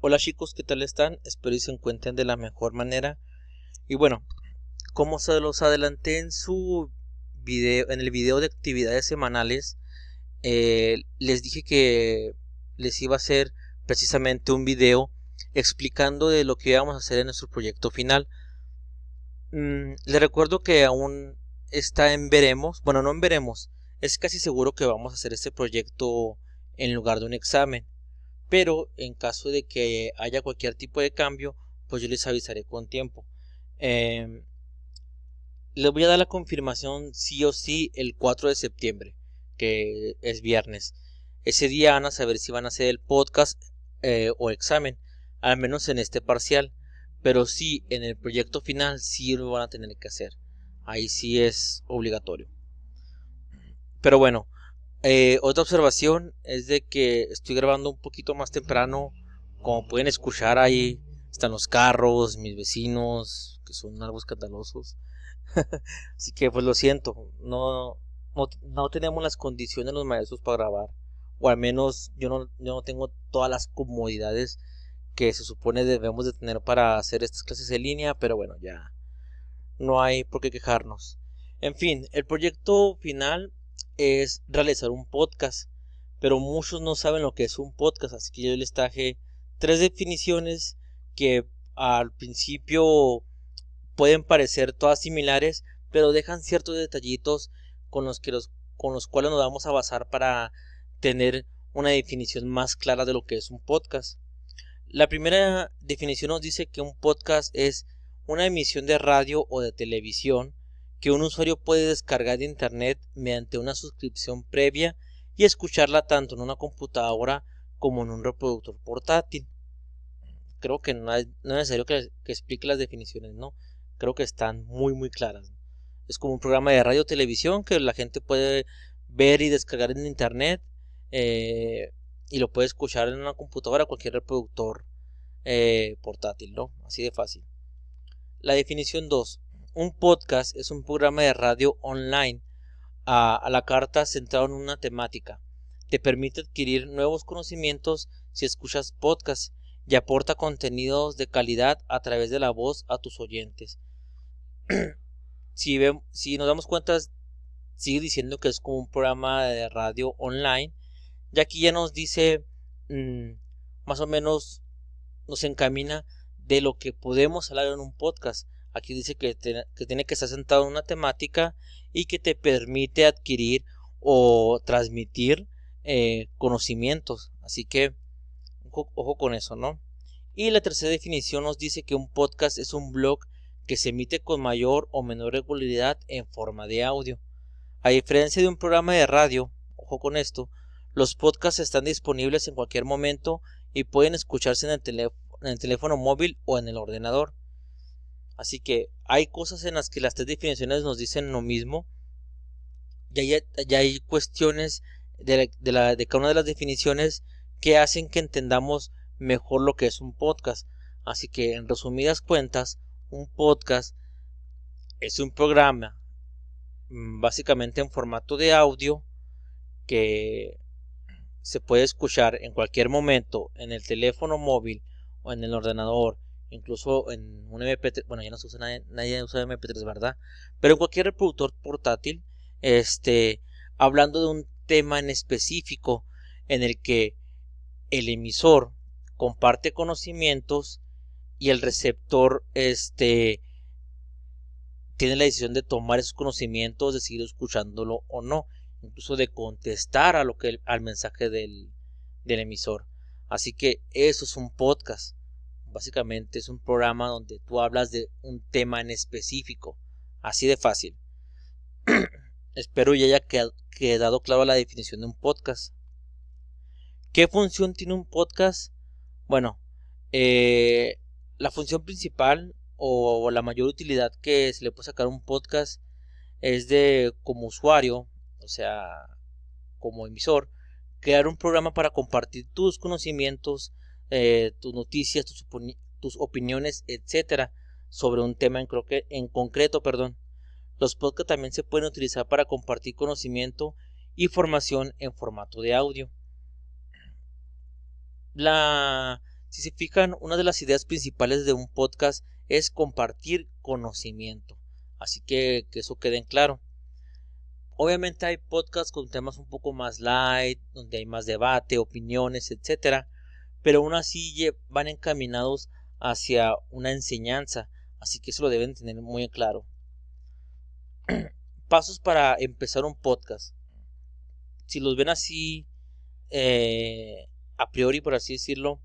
Hola chicos, ¿qué tal están? Espero que se encuentren de la mejor manera. Y bueno, como se los adelanté en el video de actividades semanales, les dije que les iba a hacer precisamente un video explicando de lo que íbamos a hacer en nuestro proyecto final. Les recuerdo que aún está en veremos, bueno, no en veremos, es casi seguro que vamos a hacer este proyecto en lugar de un examen. Pero en caso de que haya cualquier tipo de cambio, pues yo les avisaré con tiempo. Eh, Les voy a dar la confirmación sí o sí el 4 de septiembre, que es viernes. Ese día van a saber si van a hacer el podcast o examen, al menos en este parcial. Pero sí, en el proyecto final sí lo van a tener que hacer. Ahí sí es obligatorio. Pero bueno, otra observación es de que estoy grabando un poquito más temprano. Como pueden escuchar, ahí están los carros, mis vecinos, que son algo escandalosos. Así que pues lo siento, no tenemos las condiciones los maestros para grabar. O al menos yo no tengo todas las comodidades que se supone debemos de tener para hacer estas clases en línea. Pero bueno, ya no hay por qué quejarnos. En fin, el proyecto final es realizar un podcast, pero muchos no saben lo que es un podcast, así que yo les traje tres definiciones que al principio pueden parecer todas similares, pero dejan ciertos detallitos con los cuales nos vamos a basar para tener una definición más clara de lo que es un podcast. La primera definición nos dice que un podcast es una emisión de radio o de televisión que un usuario puede descargar de internet mediante una suscripción previa y escucharla tanto en una computadora como en un reproductor portátil. Creo que no es necesario que explique las definiciones, ¿no? Creo que están muy claras. Es como un programa de radio o televisión que la gente puede ver y descargar en internet, eh, y lo puede escuchar en una computadora o cualquier reproductor portátil, ¿no? Así de fácil. La definición 2. Un podcast es un programa de radio online a la carta centrado en una temática. Te permite adquirir nuevos conocimientos si escuchas podcasts y aporta contenidos de calidad a través de la voz a tus oyentes. Si nos damos cuenta, sigue diciendo que es como un programa de radio online. Y aquí ya nos dice, mmm, más o menos nos encamina de lo que podemos hablar en un podcast. Aquí dice que tiene que estar sentado en una temática y que te permite adquirir o transmitir conocimientos. Así que ojo con eso, ¿no? Y la tercera definición nos dice que un podcast es un blog que se emite con mayor o menor regularidad en forma de audio. A diferencia de un programa de radio, ojo con esto, los podcasts están disponibles en cualquier momento y pueden escucharse en el teléfono móvil o en el ordenador. Así que hay cosas en las que las tres definiciones nos dicen lo mismo. Ya hay cuestiones de cada una de las definiciones que hacen que entendamos mejor lo que es un podcast. Así que en resumidas cuentas, un podcast es un programa básicamente en formato de audio que se puede escuchar en cualquier momento en el teléfono móvil o en el ordenador, incluso en un MP3. Bueno, ya no se usa, nadie usa MP3, ¿verdad? Pero en cualquier reproductor portátil, hablando de un tema en específico en el que el emisor comparte conocimientos y el receptor tiene la decisión de tomar esos conocimientos, de seguir escuchándolo o no, incluso de contestar al mensaje del emisor. Así que eso es un podcast. Básicamente es un programa donde tú hablas de un tema en específico. Así de fácil. Espero ya haya quedado claro la definición de un podcast. ¿Qué función tiene un podcast? Bueno, la función principal o la mayor utilidad que se le puede sacar a un podcast es de, como usuario, o sea, como emisor, crear un programa para compartir tus conocimientos, tus noticias, tus opiniones, etcétera, sobre un tema en concreto, perdón. Los podcasts también se pueden utilizar para compartir conocimiento y formación en formato de audio. La Si se fijan, una de las ideas principales de un podcast es compartir conocimiento. Así que eso quede en claro. Obviamente hay podcasts con temas un poco más light, donde hay más debate, opiniones, etcétera, pero aún así van encaminados hacia una enseñanza, así que eso lo deben tener muy en claro. Pasos para empezar un podcast. Si los ven así, a priori, por así decirlo,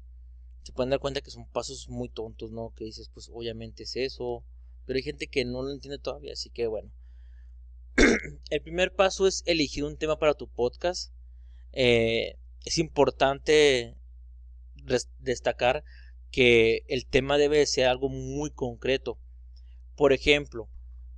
se pueden dar cuenta que son pasos muy tontos, ¿no? Que dices, pues obviamente es eso, pero hay gente que no lo entiende todavía, así que bueno. El primer paso es elegir un tema para tu podcast. Es importante destacar que el tema debe de ser algo muy concreto. Por ejemplo,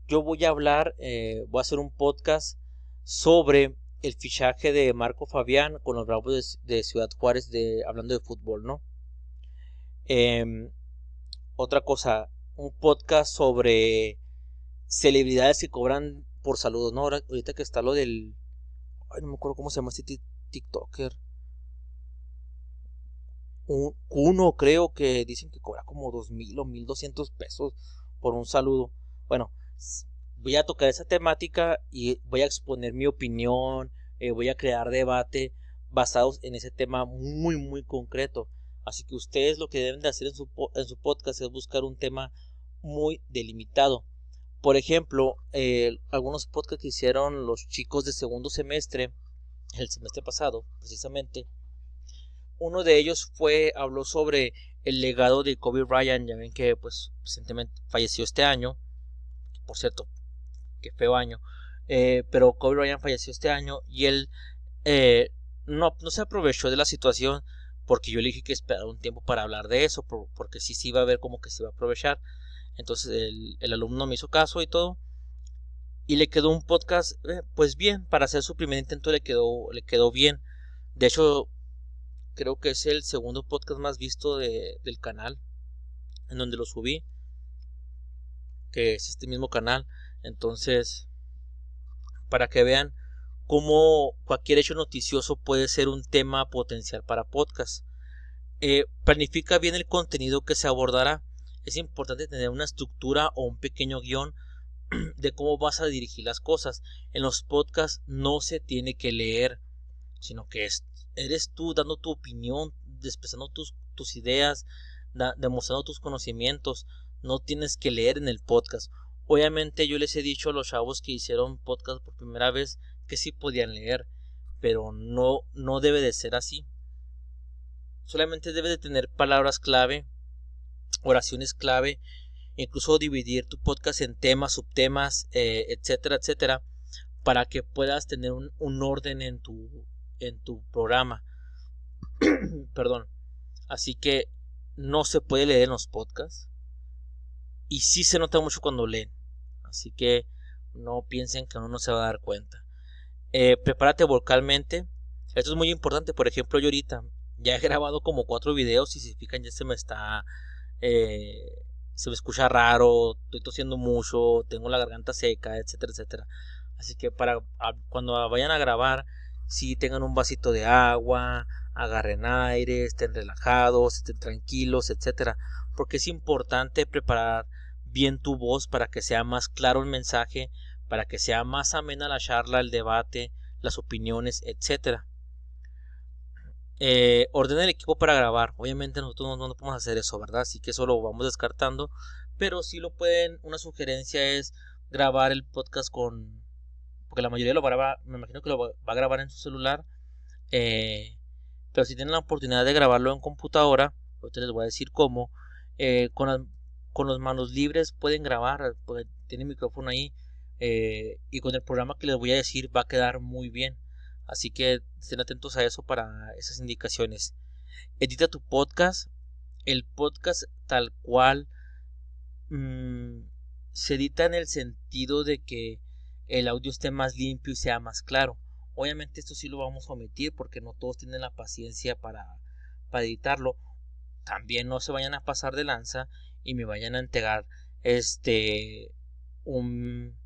yo voy a voy a hacer un podcast sobre el fichaje de Marco Fabián con los Bravos de Ciudad Juárez, hablando de fútbol, ¿no? Otra cosa, un podcast sobre celebridades que cobran por saludos, ¿no? Ahorita que está lo del... Ay, no me acuerdo cómo se llama este TikToker. Uno creo que dicen que cobra como 2,000 o 1,200 pesos por un saludo. Bueno, voy a tocar esa temática y voy a exponer mi opinión, voy a crear debate basados en ese tema muy muy concreto. Así que ustedes lo que deben de hacer en su podcast es buscar un tema muy delimitado. Por ejemplo, algunos podcasts que hicieron los chicos de segundo semestre, el semestre pasado precisamente, uno de ellos habló sobre el legado de Kobe Bryant. Ya ven que pues recientemente falleció este año, por cierto, qué feo año, pero Kobe Bryant falleció este año y él no se aprovechó de la situación, porque yo le dije que esperara un tiempo para hablar de eso, porque sí se iba a ver como que se iba a aprovechar. Entonces el alumno me hizo caso y todo, y le quedó un podcast pues bien. Para hacer su primer intento le quedó bien. De hecho, creo que es el segundo podcast más visto del canal, en donde lo subí, que es este mismo canal. Entonces, para que vean cómo cualquier hecho noticioso puede ser un tema potencial para podcast. Planifica bien el contenido que se abordará. Es importante tener una estructura o un pequeño guión de cómo vas a dirigir las cosas. En los podcasts no se tiene que leer, sino que eres tú dando tu opinión, expresando tus ideas, demostrando tus conocimientos. No tienes que leer en el podcast. Obviamente yo les he dicho a los chavos que hicieron podcast por primera vez que sí podían leer, pero no debe de ser así. Solamente debe de tener palabras clave, oraciones clave, incluso dividir tu podcast en temas, subtemas, etcétera, etcétera, para que puedas tener un orden en tu programa. Perdón. Así que no se puede leer en los podcasts, y sí se nota mucho cuando leen. Así que no piensen que uno no se va a dar cuenta. Prepárate vocalmente. Esto es muy importante. Por ejemplo, yo ahorita ya he grabado como 4 videos y si se fijan ya eh, se me escucha raro, estoy tosiendo mucho, tengo la garganta seca, etcétera, etcétera. Así que cuando vayan a grabar, si tengan un vasito de agua, agarren aire, estén relajados, estén tranquilos, etcétera, porque es importante preparar bien tu voz para que sea más claro el mensaje, para que sea más amena la charla, el debate, las opiniones, etcétera. Ordena el equipo para grabar. Obviamente nosotros no podemos hacer eso, ¿verdad? Así que eso lo vamos descartando. Pero sí lo pueden. Una sugerencia es grabar el podcast porque la mayoría lo va a grabar, me imagino que lo va a grabar en su celular. Pero si tienen la oportunidad de grabarlo en computadora, ahorita les voy a decir cómo. Con las manos libres pueden grabar, porque tiene micrófono ahí. Y con el programa que les voy a decir va a quedar muy bien. Así que estén atentos a eso para esas indicaciones. Edita tu podcast. El podcast tal cual se edita en el sentido de que el audio esté más limpio y sea más claro. Obviamente esto sí lo vamos a omitir porque no todos tienen la paciencia para editarlo. También no se vayan a pasar de lanza y me vayan a entregar un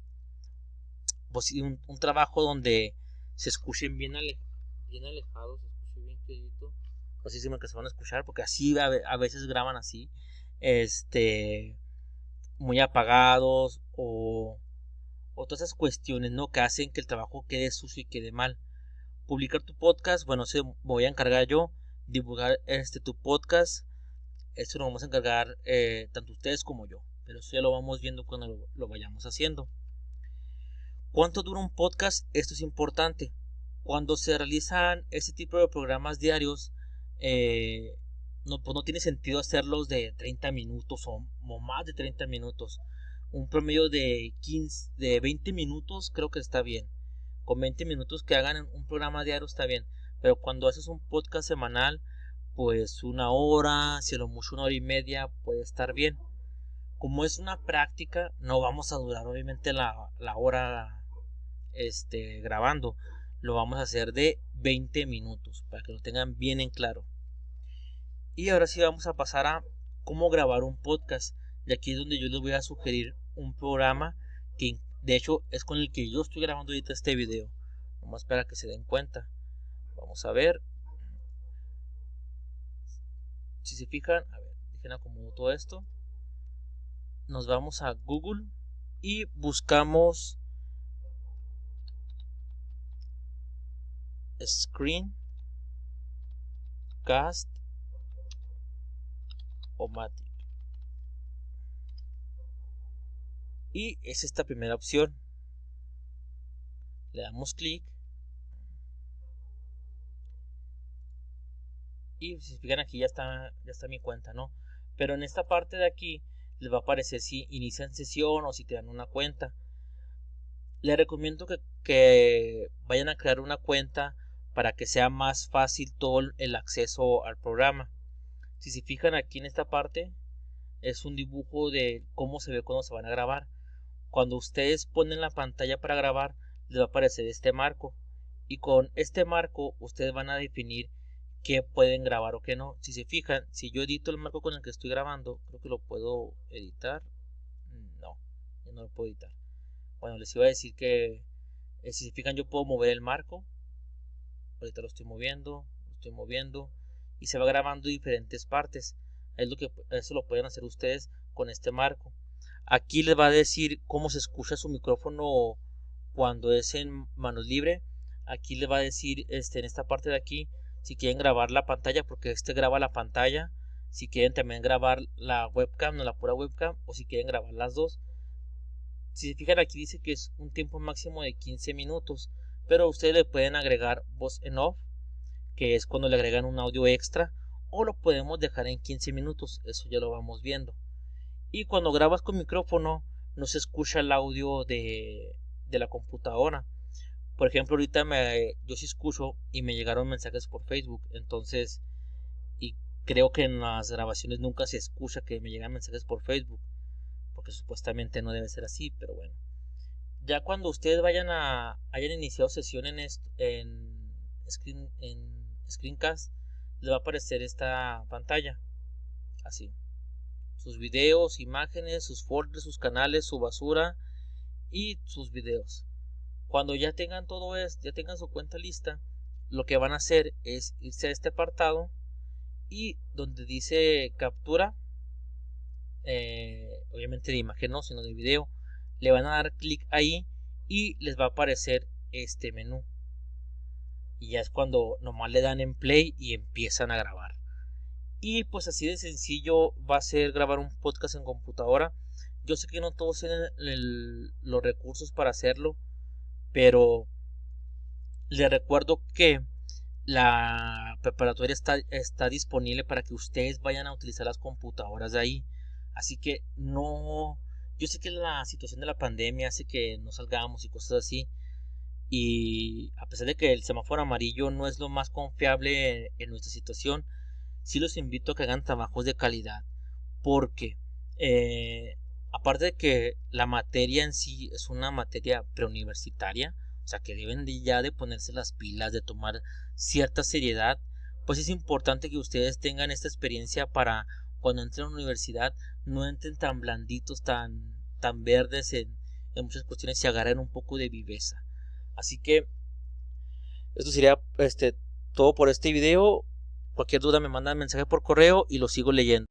trabajo donde se escuchen bien alejados, se escuche bien quedito. no sé si me van a escuchar, porque así a veces graban así, muy apagados o todas esas cuestiones, ¿no? Que hacen que el trabajo quede sucio y quede mal. Publicar tu podcast, bueno, se voy a encargar yo, divulgar tu podcast, esto lo vamos a encargar tanto ustedes como yo, pero eso ya lo vamos viendo cuando lo vayamos haciendo. ¿Cuánto dura un podcast? Esto es importante. Cuando se realizan este tipo de programas diarios, pues no tiene sentido hacerlos de 30 minutos o más de 30 minutos. Un promedio de 20 minutos creo que está bien. Con 20 minutos que hagan un programa diario está bien. Pero cuando haces un podcast semanal, pues 1 hora, si a lo mucho 1 hora y media puede estar bien. Como es una práctica, no vamos a durar obviamente la hora grabando. Lo vamos a hacer de 20 minutos para que lo tengan bien en claro. Y ahora sí vamos a pasar a cómo grabar un podcast. Y aquí es donde yo les voy a sugerir un programa que de hecho es con el que yo estoy grabando ahorita este video. Vamos para que se den cuenta. Vamos a ver. Si se fijan, a ver, dejen acomodo todo esto. Nos vamos a Google y buscamos Screencast-O-Matic. Y es esta primera opción. Le damos clic. Y si se fijan aquí ya está mi cuenta, ¿no? Pero en esta parte de aquí les va a aparecer si inician sesión o si te dan una cuenta. Les recomiendo que vayan a crear una cuenta para que sea más fácil todo el acceso al programa. Si se fijan aquí en esta parte es un dibujo de cómo se ve cuando se van a grabar. Cuando ustedes ponen la pantalla para grabar les va a aparecer este marco y con este marco ustedes van a definir qué pueden grabar o qué no. Si se fijan, si yo edito el marco con el que estoy grabando, creo que lo puedo editar. No, yo no lo puedo editar. Bueno, les iba a decir que si se fijan yo puedo mover el marco. Ahorita lo estoy moviendo y se va grabando diferentes partes. Eso lo pueden hacer ustedes con este marco. Aquí les va a decir cómo se escucha su micrófono cuando es en manos libre. Aquí les va a decir en esta parte de aquí si quieren grabar la pantalla, porque graba la pantalla. Si quieren también grabar la webcam, no la pura webcam, o si quieren grabar las dos. Si se fijan aquí dice que es un tiempo máximo de 15 minutos, pero ustedes le pueden agregar voz en off, que es cuando le agregan un audio extra, o lo podemos dejar en 15 minutos, eso ya lo vamos viendo. Y cuando grabas con micrófono no se escucha el audio de la computadora. Por ejemplo, ahorita yo sí escucho y me llegaron mensajes por Facebook, entonces, y creo que en las grabaciones nunca se escucha que me llegan mensajes por Facebook, porque supuestamente no debe ser así, pero bueno. Ya cuando ustedes hayan iniciado sesión en Screencast, les va a aparecer esta pantalla, así. Sus videos, imágenes, sus folders, sus canales, su basura y sus videos. Cuando ya tengan todo esto, ya tengan su cuenta lista, lo que van a hacer es irse a este apartado y donde dice captura, obviamente de imagen no, sino de video, le van a dar clic ahí y les va a aparecer este menú. Y ya es cuando nomás le dan en play y empiezan a grabar. Y pues así de sencillo va a ser grabar un podcast en computadora. Yo sé que no todos tienen los recursos para hacerlo, pero les recuerdo que la preparatoria está disponible para que ustedes vayan a utilizar las computadoras de ahí. Así que no, yo sé que la situación de la pandemia hace que no salgamos y cosas así. Y a pesar de que el semáforo amarillo no es lo más confiable en nuestra situación, sí los invito a que hagan trabajos de calidad. Porque aparte de que la materia en sí es una materia preuniversitaria, o sea que deben ya de ponerse las pilas, de tomar cierta seriedad, pues es importante que ustedes tengan esta experiencia para cuando entren a la universidad no entren tan blanditos, tan verdes en muchas cuestiones y agarren un poco de viveza. Así que esto sería todo por este video. Cualquier duda me mandan mensaje por correo y lo sigo leyendo.